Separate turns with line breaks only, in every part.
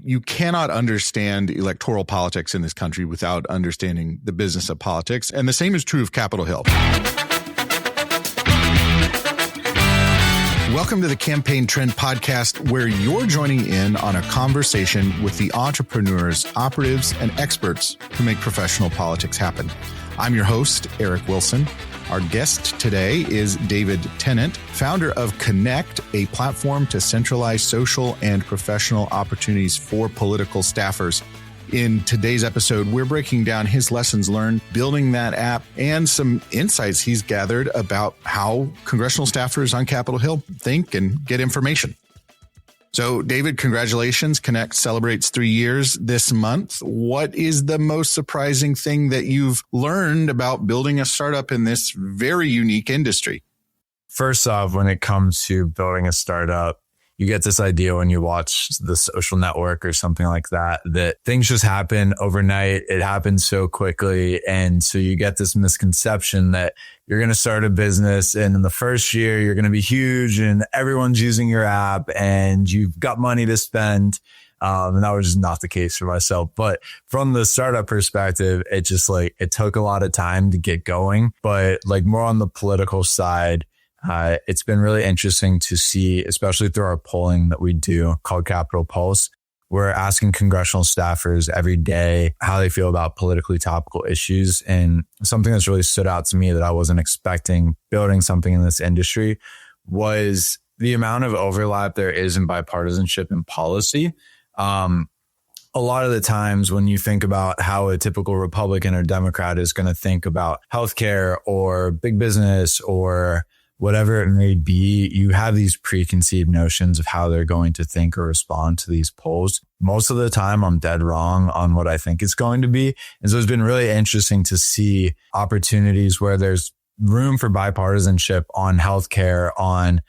you cannot understand electoral politics in this country without understanding the business of politics. And the same is true of Capitol Hill. Welcome to the Campaign Trend Podcast, where you're joining in on a conversation with the entrepreneurs, operatives, and experts who make professional politics happen. I'm your host, Eric Wilson. Our guest today is David Tennent, founder of Connect, a platform to centralize social and professional opportunities for political staffers. In today's episode, we're breaking down his lessons learned building that app and some insights he's gathered about how congressional staffers on Capitol Hill think and get information. So, David, congratulations. Connect celebrates 3 years this month. What is the most surprising thing that you've learned about building a startup in this very unique industry?
First off, when it comes to building a startup, you get this idea when you watch The Social Network or something like that, that things just happen overnight. It happens so quickly. And so you get this misconception that you're going to start a business and in the first year, you're going to be huge and everyone's using your app and you've got money to spend. And that was just not the case for myself. But from the startup perspective, it took a lot of time to get going, but more on the political side, it's been really interesting to see, especially through our polling that we do called Capitol Pulse. We're asking congressional staffers every day how they feel about politically topical issues. And something that's really stood out to me that I wasn't expecting building something in this industry was the amount of overlap there is in bipartisanship and policy. A lot of the times when you think about how a typical Republican or Democrat is going to think about healthcare or big business or whatever it may be, you have these preconceived notions of how they're going to think or respond to these polls. Most of the time, I'm dead wrong on what I think it's going to be. And so it's been really interesting to see opportunities where there's room for bipartisanship on healthcare. On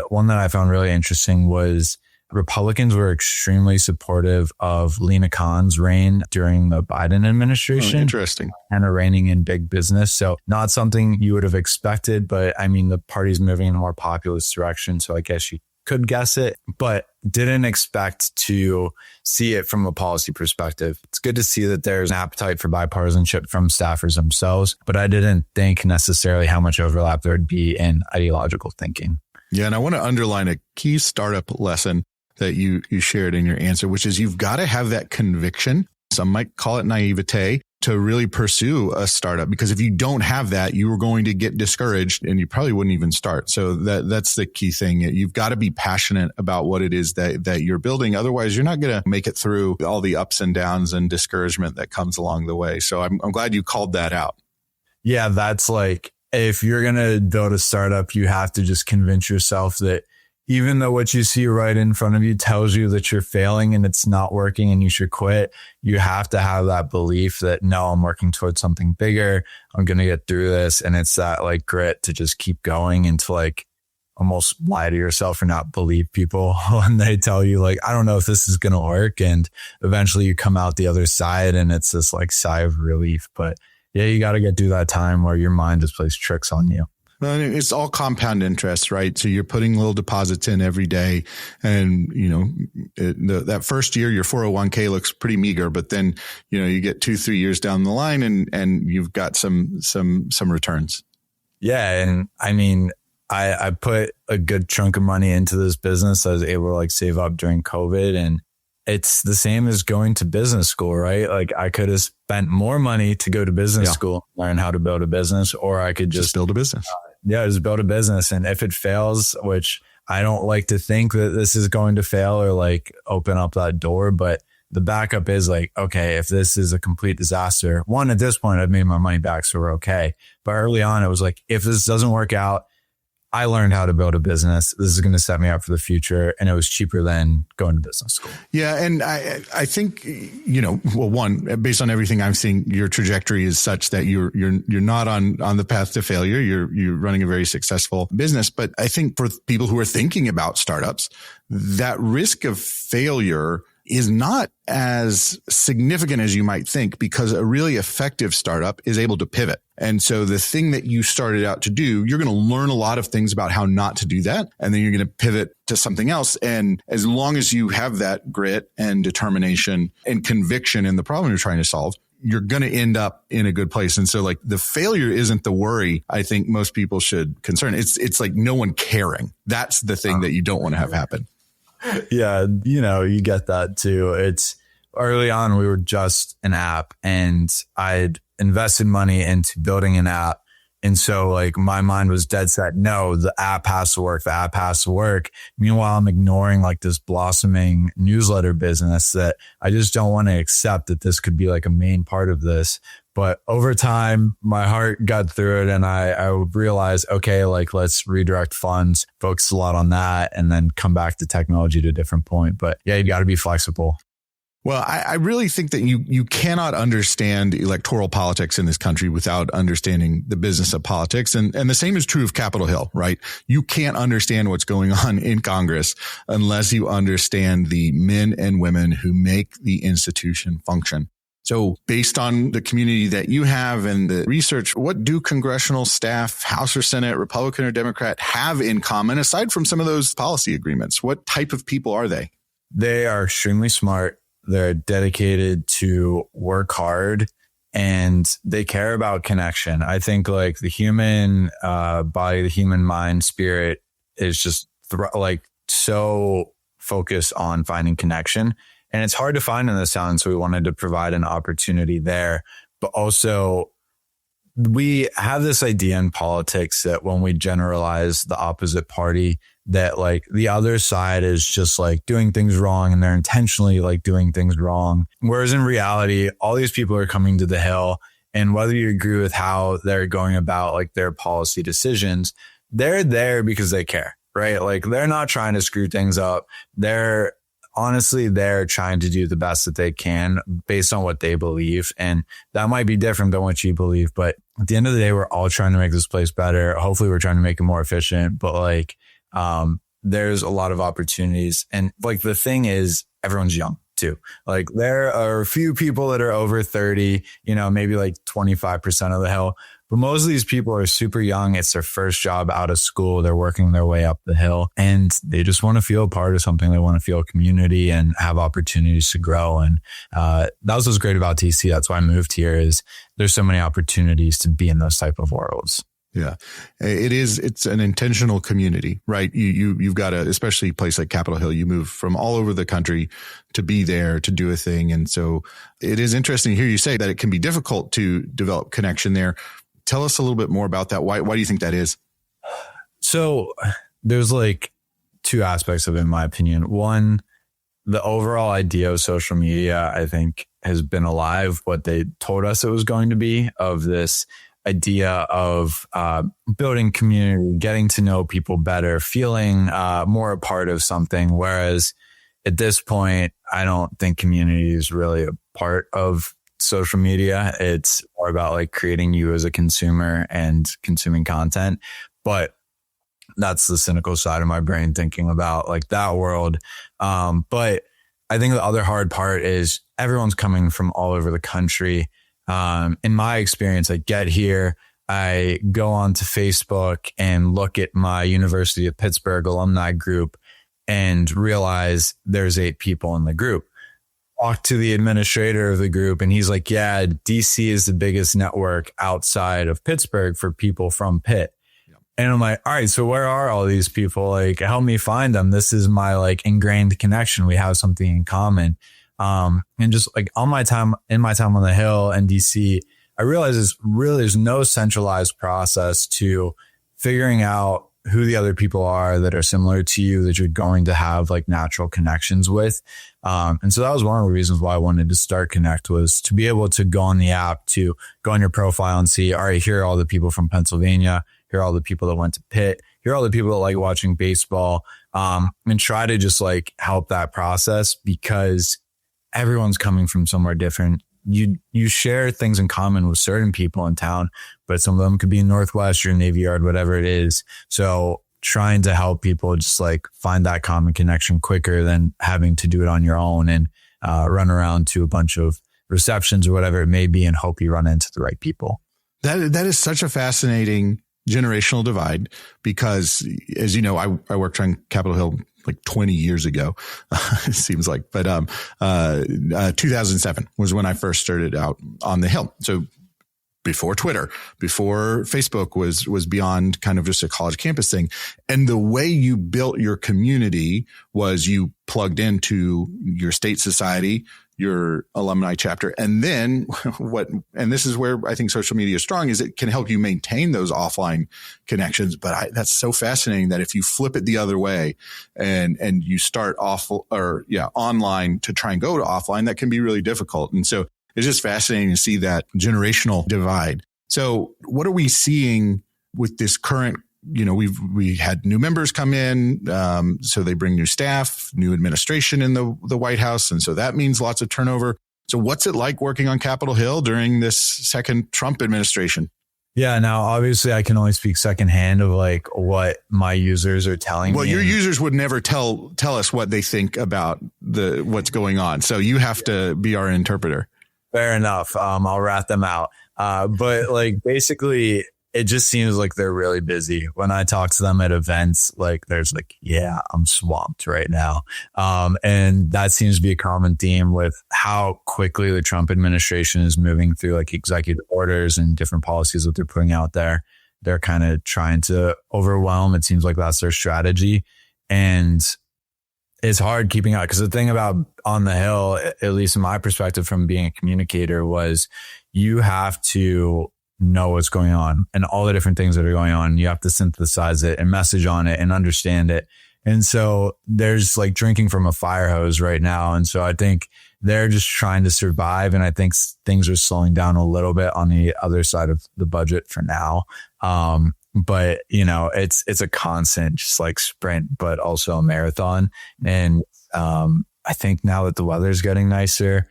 one that I found really interesting was Republicans were extremely supportive of Lena Khan's reign during the Biden administration.
Oh, interesting.
And a reigning in big business. So not something you would have expected, but I mean, the party's moving in a more populist direction. So I guess you could guess it, but didn't expect to see it from a policy perspective. It's good to see that there's an appetite for bipartisanship from staffers themselves, but I didn't think necessarily how much overlap there would be in ideological thinking.
Yeah. And I want to underline a key startup lesson that you shared in your answer, which is you've got to have that conviction. Some might call it naivete to really pursue a startup, because if you don't have that, you are going to get discouraged and you probably wouldn't even start. So that's the key thing. You've got to be passionate about what it is that you're building. Otherwise, you're not going to make it through all the ups and downs and discouragement that comes along the way. So I'm glad you called that out.
Yeah, that's if you're going to build a startup, you have to just convince yourself that even though what you see right in front of you tells you that you're failing and it's not working and you should quit, you have to have that belief that, no, I'm working towards something bigger. I'm going to get through this. And it's that grit to just keep going and to almost lie to yourself or not believe people when they tell you I don't know if this is going to work. And eventually you come out the other side and it's this sigh of relief. But yeah, you got to get through that time where your mind just plays tricks on you.
Well, it's all compound interest, right? So you're putting little deposits in every day. And, that first year, your 401k looks pretty meager, but then, you get 2-3 years down the line and you've got some returns.
Yeah. And I mean, I put a good chunk of money into this business. I was able to save up during COVID, and it's the same as going to business school, right? I could have spent more money to go to business school, learn how to build a business, or I could just
build a business.
Just build a business. And if it fails, which I don't like to think that this is going to fail or open up that door, but the backup is okay, if this is a complete disaster, at this point, I've made my money back, so we're okay. But early on, it was if this doesn't work out, I learned how to build a business. This is going to set me up for the future. And it was cheaper than going to business school.
Yeah. And I think, one, based on everything I'm seeing, your trajectory is such that you're not on the path to failure. You're running a very successful business. But I think for people who are thinking about startups, that risk of failure is not as significant as you might think, because a really effective startup is able to pivot. And so the thing that you started out to do, you're going to learn a lot of things about how not to do that. And then you're going to pivot to something else. And as long as you have that grit and determination and conviction in the problem you're trying to solve, you're going to end up in a good place. And so like the failure isn't the worry I think most people should concern. It's like no one caring. That's the thing that you don't want to have happen.
Yeah. You get that too. It's early on, we were just an app and I'd invested money into building an app. And so like my mind was dead set. No, the app has to work. The app has to work. Meanwhile, I'm ignoring like this blossoming newsletter business that I just don't want to accept that this could be like a main part of this. But over time, my heart got through it and I realized, okay, like let's redirect funds, focus a lot on that, and then come back to technology to a different point. But yeah, you got to be flexible.
Well, I really think that you cannot understand electoral politics in this country without understanding the business of politics. And the same is true of Capitol Hill, right? You can't understand what's going on in Congress unless you understand the men and women who make the institution function. So based on the community that you have and the research, what do congressional staff, House or Senate, Republican or Democrat, have in common aside from some of those policy agreements? What type of people are they?
They are extremely smart. They're dedicated to work hard and they care about connection. I think like the human body, the human mind, spirit is just so focused on finding connection. And it's hard to find in this town. So we wanted to provide an opportunity there. But also, we have this idea in politics that when we generalize the opposite party, that like the other side is just like doing things wrong and they're intentionally like doing things wrong. Whereas in reality, all these people are coming to the Hill. And whether you agree with how they're going about like their policy decisions, they're there because they care, right? Like they're not trying to screw things up. They're trying to do the best that they can based on what they believe. And that might be different than what you believe. But at the end of the day, we're all trying to make this place better. Hopefully we're trying to make it more efficient. But like, there's a lot of opportunities. And like, the thing is, everyone's young too. Like there are a few people that are over 30, maybe like 25% of the Hill. But most of these people are super young. It's their first job out of school. They're working their way up the Hill and they just want to feel a part of something. They want to feel a community and have opportunities to grow. And that was what's great about TC. That's why I moved here, is there's so many opportunities to be in those type of worlds.
Yeah, it's an intentional community, right? You've got especially a place like Capitol Hill, you move from all over the country to be there, to do a thing. And so it is interesting to hear you say that it can be difficult to develop connection there. Tell us a little bit more about that. Why do you think that is?
So there's like two aspects of it, in my opinion. One, the overall idea of social media, I think, has been alive, what they told us it was going to be, of this idea of building community, getting to know people better, feeling more a part of something. Whereas at this point, I don't think community is really a part of social media. It's more about like creating you as a consumer and consuming content. But that's the cynical side of my brain thinking about like that world. But I think the other hard part is everyone's coming from all over the country. In my experience, I get here, I go onto Facebook and look at my University of Pittsburgh alumni group and realize there's 8 people in the group. Talk to the administrator of the group and he's like, yeah, DC is the biggest network outside of Pittsburgh for people from Pitt. Yep. And I'm like, all right, so where are all these people? Like, help me find them. This is my like ingrained connection. We have something in common. And just like in my time on the Hill and DC, I realized there's no centralized process to figuring out who the other people are that are similar to you, that you're going to have like natural connections with. And so that was one of the reasons why I wanted to start Connect, was to be able to go on the app, to go on your profile and see, all right, here are all the people from Pennsylvania. Here are all the people that went to Pitt. Here are all the people that like watching baseball. And try to just like help that process, because everyone's coming from somewhere different. You share things in common with certain people in town, but some of them could be in Northwest or Navy Yard, whatever it is. So trying to help people just like find that common connection quicker than having to do it on your own and run around to a bunch of receptions or whatever it may be and hope you run into the right people.
That is such a fascinating generational divide because, as you know, I worked on Capitol Hill like 20 years ago, it seems like, but 2007 was when I first started out on the Hill. So before Twitter, before Facebook was beyond kind of just a college campus thing. And the way you built your community was you plugged into your state society, your alumni chapter. And then and this is where I think social media is strong, is it can help you maintain those offline connections. But that's so fascinating that if you flip it the other way and you start online to try and go to offline, that can be really difficult. And so it's just fascinating to see that generational divide. So what are we seeing with this current, we had new members come in. So they bring new staff, new administration in the White House. And so that means lots of turnover. So what's it like working on Capitol Hill during this second Trump administration?
Yeah. Now, obviously I can only speak secondhand of like what my users are telling me.
Well, your users would never tell us what they think about what's going on. So you have to be our interpreter.
Fair enough. I'll rat them out. But like basically it just seems like they're really busy. When I talk to them at events, like there's like, yeah, I'm swamped right now. And that seems to be a common theme with how quickly the Trump administration is moving through like executive orders and different policies that they're putting out there. They're kind of trying to overwhelm. It seems like that's their strategy. And it's hard keeping up because the thing about on the Hill, at least in my perspective from being a communicator, was you have to know what's going on and all the different things that are going on. You have to synthesize it and message on it and understand it. And so there's like drinking from a fire hose right now. And so I think they're just trying to survive. And I think things are slowing down a little bit on the other side of the budget for now. But it's a constant, just like sprint, but also a marathon. And I think now that the weather's getting nicer,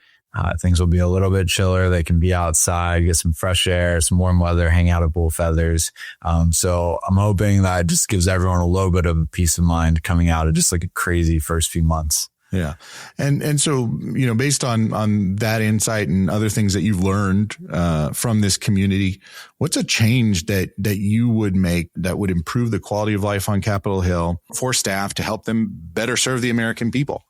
things will be a little bit chiller. They can be outside, get some fresh air, some warm weather, hang out at bull feathers. So I'm hoping that just gives everyone a little bit of peace of mind coming out of just like a crazy first few months.
Yeah. And so, based on that insight and other things that you've learned, from this community, what's a change that you would make that would improve the quality of life on Capitol Hill for staff to help them better serve the American people?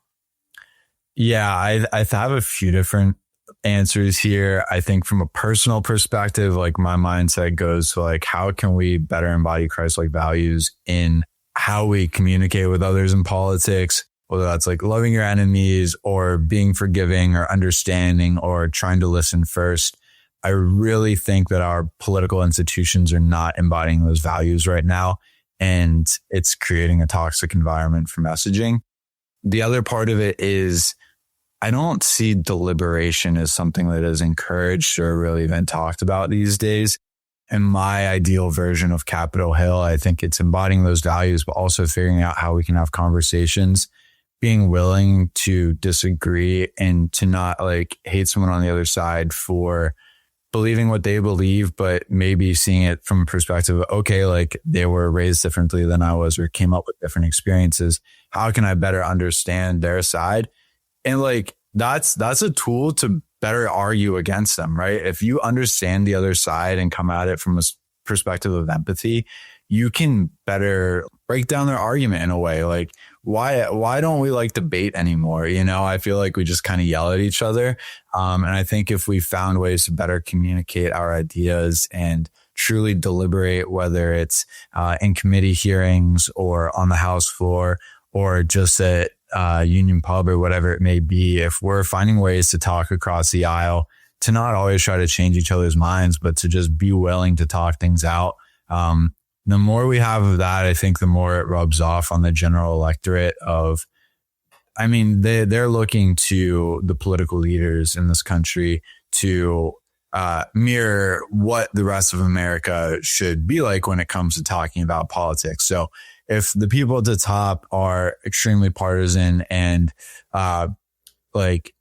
Yeah, I have a few different answers here. I think from a personal perspective, like my mindset goes to like, how can we better embody Christ-like values in how we communicate with others in politics? Whether that's like loving your enemies or being forgiving or understanding or trying to listen first. I really think that our political institutions are not embodying those values right now. And it's creating a toxic environment for messaging. The other part of it is I don't see deliberation as something that is encouraged or really even talked about these days. And my ideal version of Capitol Hill, I think it's embodying those values, but also figuring out how we can have conversations, being willing to disagree and to not like hate someone on the other side for believing what they believe, but maybe seeing it from a perspective of, okay, like they were raised differently than I was or came up with different experiences. How can I better understand their side? And like, that's a tool to better argue against them, right? If you understand the other side and come at it from a perspective of empathy, you can better break down their argument in a way. Like, why don't we like debate anymore? I feel like we just kind of yell at each other. And I think if we found ways to better communicate our ideas and truly deliberate, whether it's in committee hearings or on the House floor or just at Union Pub or whatever it may be, if we're finding ways to talk across the aisle, to not always try to change each other's minds, but to just be willing to talk things out. The more we have of that, I think the more it rubs off on the general electorate of, they're looking to the political leaders in this country to mirror what the rest of America should be like when it comes to talking about politics. So if the people at the top are extremely partisan and like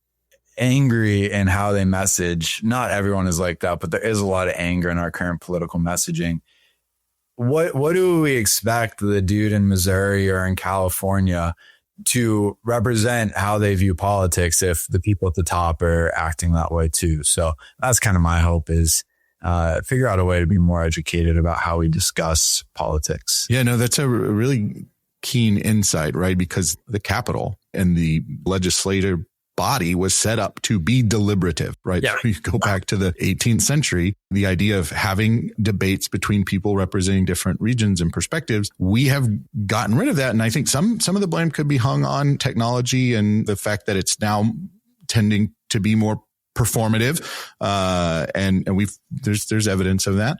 angry in how they message, not everyone is like that, but there is a lot of anger in our current political messaging. what do we expect the dude in Missouri or in California to represent how they view politics if the people at the top are acting that way too? So that's kind of my hope, is figure out a way to be more educated about how we discuss politics.
Yeah, no, that's a really keen insight, right? Because the Capitol and the legislative body was set up to be deliberative, right?
Yeah.
So you go back to the 18th century, the idea of having debates between people representing different regions and perspectives. We have gotten rid of that. And I think some of the blame could be hung on technology and the fact that it's now tending to be more performative. And there's evidence of that.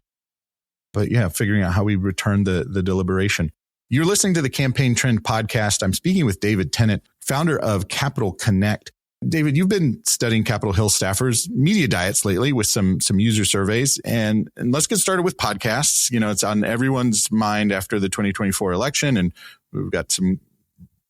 But yeah, figuring out how we return the deliberation. You're listening to the Campaign Trend Podcast. I'm speaking with David Tennent, founder of Capitol Connect. David, you've been studying Capitol Hill staffers' media diets lately with some user surveys. And let's get started with podcasts. You know, it's on everyone's mind after the 2024 election. And we've got some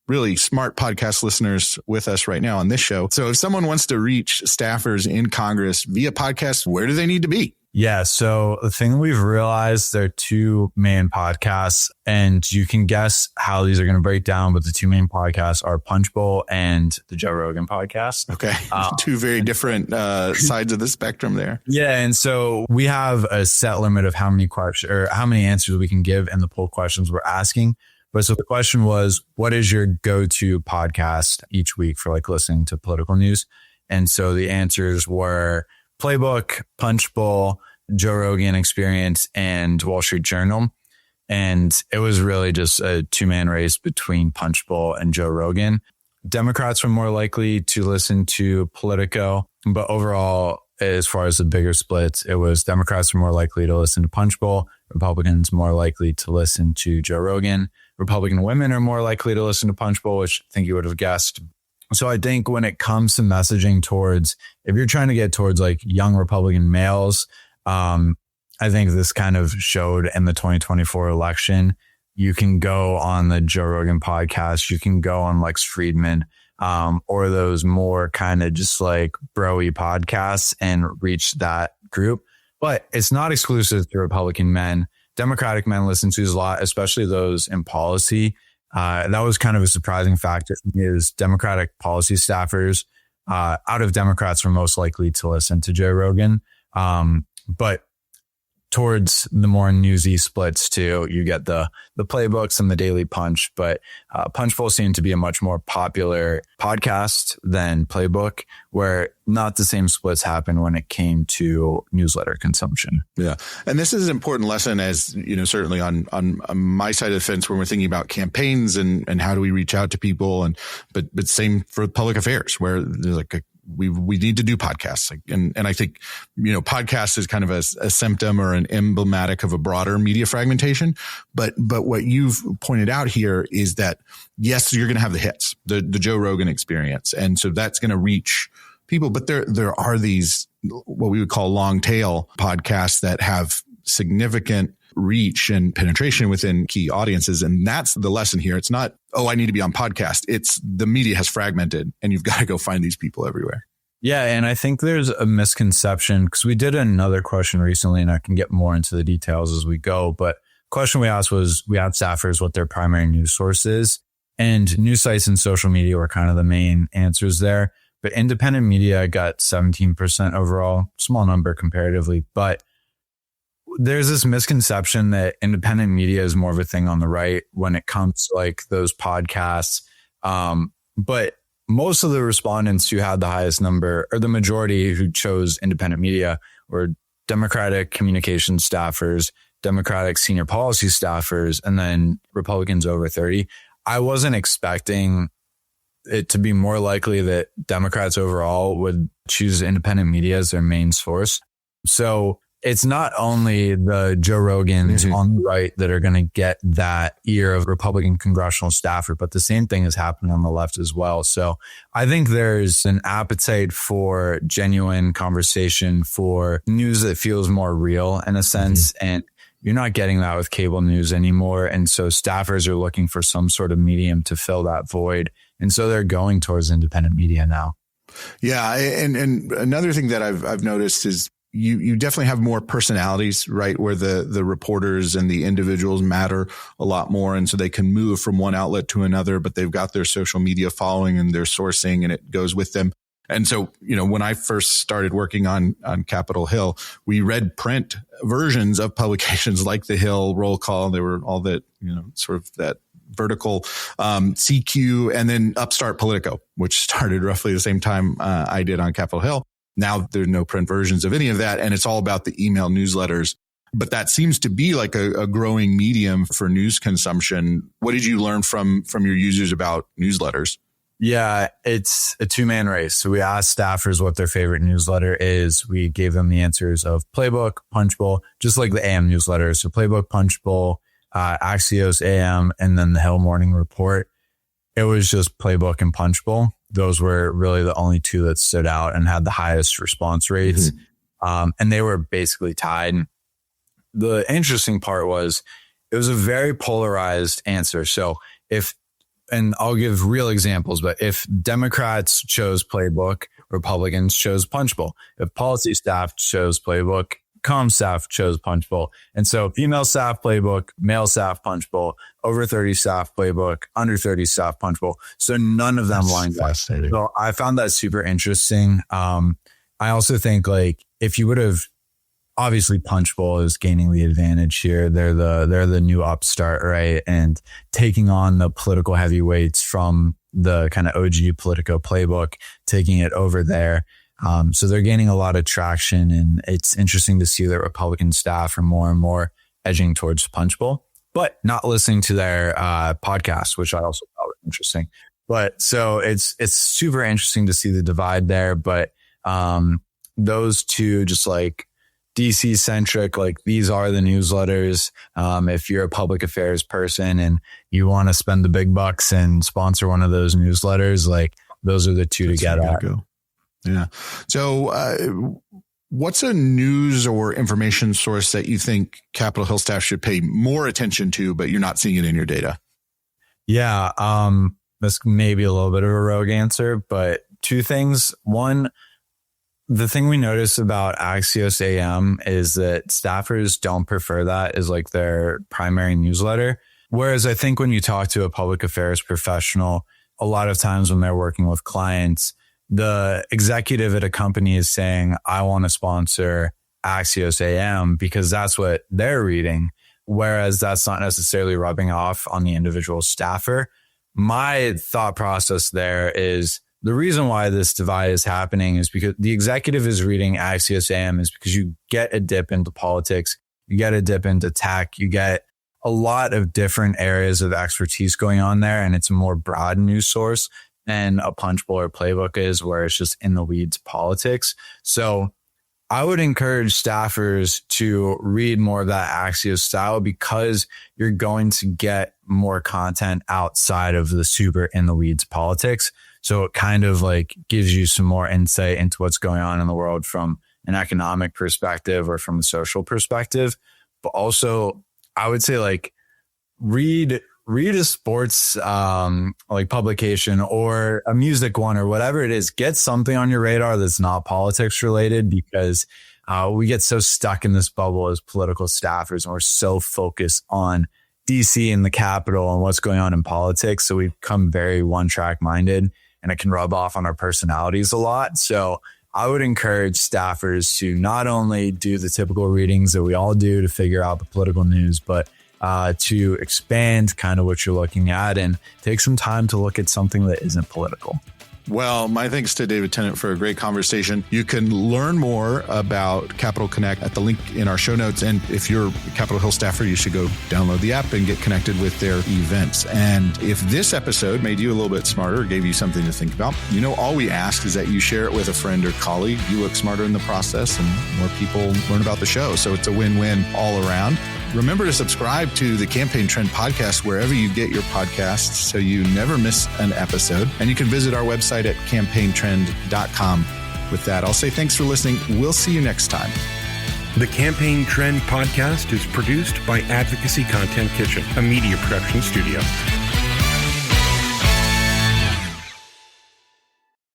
really smart podcast listeners with us right now on this show. So if someone wants to reach staffers in Congress via podcast, where do they need to be?
Yeah. So the thing we've realized, there are two main podcasts, and you can guess how these are going to break down. But the two main podcasts are Punch Bowl and the Joe Rogan podcast.
Okay. Two very different sides of the spectrum there.
Yeah. And so we have a set limit of how many questions or how many answers we can give in the poll questions we're asking. But so the question was, what is your go-to podcast each week for like listening to political news? And so the answers were Playbook, Punch Bowl, Joe Rogan Experience, and Wall Street Journal. And it was really just a two-man race between Punch Bowl and Joe Rogan. Democrats were more likely to listen to Politico, but overall, as far as the bigger splits, it was Democrats were more likely to listen to Punch Bowl, Republicans more likely to listen to Joe Rogan. Republican women are more likely to listen to Punch Bowl, which I think you would have guessed. So I think when it comes to messaging towards, if you're trying to get towards like young Republican males, I think this kind of showed in the 2024 election. You can go on the Joe Rogan podcast. You can go on Lex Friedman, or those more kind of just like bro-y podcasts and reach that group. But it's not exclusive to Republican men. Democratic men listen to a lot, especially those in policy. That was kind of a surprising factor for me, is Democratic policy staffers out of Democrats were most likely to listen to Joe Rogan. But towards the more newsy splits too, you get the playbooks and the Daily Punch, but Punch Bowl seemed to be a much more popular podcast than Playbook, where not the same splits happen when it came to newsletter consumption.
Yeah. And this is an important lesson, as you know, certainly on my side of the fence when we're thinking about campaigns and how do we reach out to people, but same for public affairs, where there's like we need to do podcasts. And I think, you know, podcasts is kind of a symptom or an emblematic of a broader media fragmentation. But what you've pointed out here is that, yes, you're going to have the hits, the Joe Rogan Experience. And so that's going to reach people. But there are these, what we would call long tail podcasts that have significant reach and penetration within key audiences. And that's the lesson here. It's not, oh, I need to be on podcast. It's the media has fragmented and you've got to go find these people everywhere.
Yeah. And I think there's a misconception, because we did another question recently, and I can get more into the details as we go. But question we asked was, we asked staffers what their primary news source is, and news sites and social media were kind of the main answers there. But independent media got 17% overall, small number comparatively, but there's this misconception that independent media is more of a thing on the right when it comes to like those podcasts. But most of the respondents who had the highest number, or the majority who chose independent media, were Democratic communications staffers, Democratic senior policy staffers, and then Republicans over 30. I wasn't expecting it to be more likely that Democrats overall would choose independent media as their main source. So it's not only the Joe Rogans on the right that are going to get that ear of Republican congressional staffer, but the same thing is happening on the left as well. So I think there's an appetite for genuine conversation, for news that feels more real in a sense. And you're not getting that with cable news anymore. And so staffers are looking for some sort of medium to fill that void. And so they're going towards independent media now.
Yeah. And another thing that I've noticed is, you definitely have more personalities, right? Where the reporters and the individuals matter a lot more. And so they can move from one outlet to another, but they've got their social media following and their sourcing, and it goes with them. And so, when I first started working on Capitol Hill, we read print versions of publications like The Hill, Roll Call. They were all that, sort of that vertical CQ, and then Upstart Politico, which started roughly the same time I did on Capitol Hill. Now there's no print versions of any of that, and it's all about the email newsletters. But that seems to be like a growing medium for news consumption. What did you learn from your users about newsletters?
Yeah, it's a two-man race. So we asked staffers what their favorite newsletter is. We gave them the answers of Playbook, Punchbowl, just like the AM newsletters. So Playbook, Punchbowl, Axios AM, and then the Hill Morning Report. It was just Playbook and Punchbowl. Those were really the only two that stood out and had the highest response rates. Mm-hmm. And they were basically tied. The interesting part was it was a very polarized answer. So and I'll give real examples, but if Democrats chose Playbook, Republicans chose Punchbowl. If policy staff chose Playbook, comm staff chose Punchbowl. And so female staff Playbook, male staff Punchbowl, over 30 staff Playbook, under 30 staff Punchbowl. So none of them lined up. So I found that super interesting. I also think if you would have, obviously Punchbowl is gaining the advantage here. They're the new upstart, right? And taking on the political heavyweights from the kind of OG Politico Playbook, taking it over there. So they're gaining a lot of traction, and it's interesting to see that Republican staff are more and more edging towards Punchbowl, but not listening to their podcast, which I also thought was interesting. But so it's super interesting to see the divide there. But those two just DC centric, these are the newsletters. If you're a public affairs person and you want to spend the big bucks and sponsor one of those newsletters, those are the two to get at.
Go. Yeah. So, what's a news or information source that you think Capitol Hill staff should pay more attention to, but you're not seeing it in your data?
Yeah. This may be a little bit of a rogue answer, but two things. One, the thing we notice about Axios AM is that staffers don't prefer that as their primary newsletter. Whereas I think when you talk to a public affairs professional, a lot of times when they're working with clients, the executive at a company is saying, I want to sponsor Axios AM because that's what they're reading. Whereas that's not necessarily rubbing off on the individual staffer. My thought process there is, the reason why this divide is happening is because the executive is reading Axios AM is because you get a dip into politics, you get a dip into tech, you get a lot of different areas of expertise going on there. And it's a more broad news source than a Punchbowl or Playbook is, where it's just in the weeds politics. So I would encourage staffers to read more of that Axios style because you're going to get more content outside of the super in the weeds politics. So it kind of gives you some more insight into what's going on in the world from an economic perspective or from a social perspective. But also I would say read a sports publication or a music one or whatever it is. Get something on your radar that's not politics related, because we get so stuck in this bubble as political staffers, and we're so focused on DC and the Capitol and what's going on in politics. So we become very one track minded, and it can rub off on our personalities a lot. So I would encourage staffers to not only do the typical readings that we all do to figure out the political news, but to expand kind of what you're looking at and take some time to look at something that isn't political.
Well, my thanks to David Tennent for a great conversation. You can learn more about Capitol Connect at the link in our show notes. And if you're a Capitol Hill staffer, you should go download the app and get connected with their events. And if this episode made you a little bit smarter, gave you something to think about, all we ask is that you share it with a friend or colleague. You look smarter in the process and more people learn about the show. So it's a win-win all around. Remember to subscribe to the Campaign Trend podcast wherever you get your podcasts so you never miss an episode. And you can visit our website at campaigntrend.com. With that, I'll say thanks for listening. We'll see you next time.
The Campaign Trend podcast is produced by Advocacy Content Kitchen, a media production studio.